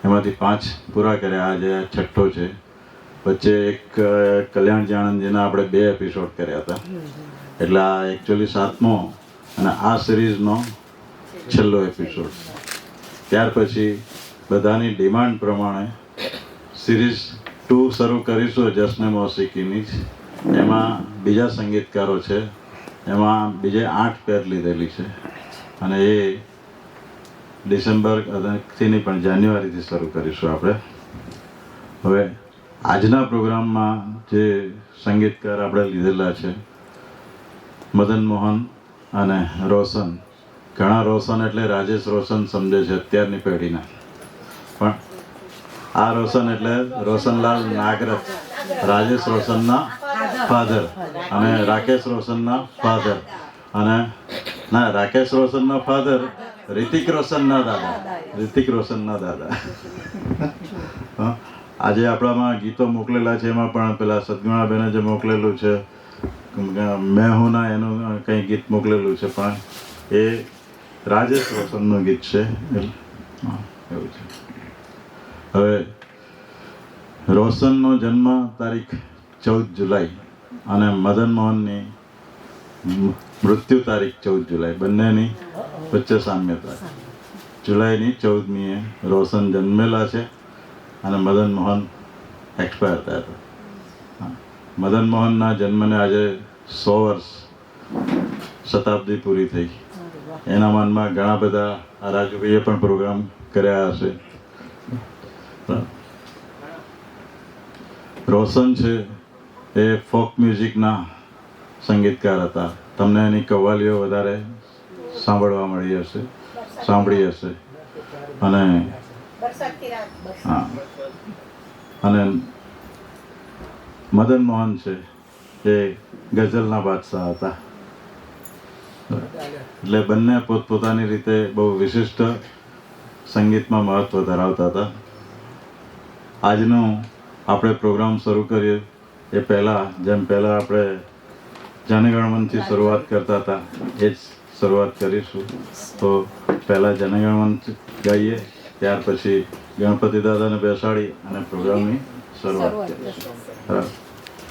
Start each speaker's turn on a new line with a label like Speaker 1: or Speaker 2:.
Speaker 1: એમાંથી 5 પૂરા કર્યા. આજે 6ઠ્ઠો છે. વચ્ચે એક કલ્યાણ જાણંદજીના આપણે 2 એપિસોડ કર્યા હતા, એટલે આ એકચ્યુઅલી 7મો અને આ સિરીઝનો છેલ્લો એપિસોડ. ત્યાર પછી બધાની ડિમાન્ડ પ્રમાણે સિરીઝ 2 શરૂ કરીશું જશ્ન મોસીકીની જ. એમાં બીજા સંગીતકારો છે, એમાં બીજે 8 પેર લીધેલી છે અને એ ડિસેમ્બરથી નહીં પણ જાન્યુઆરીથી શરૂ કરીશું આપણે. હવે આજના પ્રોગ્રામમાં જે સંગીતકાર આપણે લીધેલા છે મદન મોહન અને રોશન. ઘણા રોશન એટલે રાજેશ રોશન સમજે છે અત્યારની પેઢીના, પણ આ રોશન એટલે રોશનલાલ નાગરથ, રાજેશ રોશનના ફાધર અને રાકેશ રોશનના ફાધર. અને ના, રાકેશ રોશનના ફાધર રિતિક રોશનના દાદા, રિતિક રોશનના દાદા. આજે આપણામાં ગીતો મોકલેલા છે, એમાં પણ પેલા સદગુણાબેને જે મોકલેલું છે મેં હું ના, એનું કંઈ ગીત મોકલેલું છે, પણ એ રાજેશ રોશનનું ગીત છે. એવું છે. હવે રોશનનો જન્મ તારીખ 14 જુલાઈ અને મદન મોહનની મૃત્યુ તારીખ 14 જુલાઈ, બંનેની વચ્ચે સામ્યતા. જુલાઈની 14મીએ રોશન જન્મેલા છે અને મદન મોહન એક્સપાયર થયા હતા. મદન મોહનના જન્મને આજે 100 વર્ષ, શતાબ્દી પૂરી થઈ. એના માનમાં ઘણા બધા આ રાજુભાઈએ પણ પ્રોગ્રામ કર્યા હશે. રોશન છે એ ફોક મ્યુઝિકના સંગીતકાર હતા. તમને એની કવ્વાલીઓ વધારે સાંભળી હશે. અને હા, અને મદન મોહન છે એ ગઝલના બાદશાહ હતા. એટલે બંને પોતપોતાની રીતે બહુ વિશિષ્ટ સંગીતમાં મહત્વ ધરાવતા હતા. આજનો આપણે પ્રોગ્રામ શરૂ કરીએ એ પહેલાં, જેમ પહેલાં આપણે જનગણમનથી શરૂઆત કરતા હતા એ જ શરૂઆત કરીશું. તો પહેલાં જનગણમન ગાઈએ, ત્યાર પછી ગણપતિ દાદાને બેસાડી અને પ્રોગ્રામની શરૂઆત કરીશું.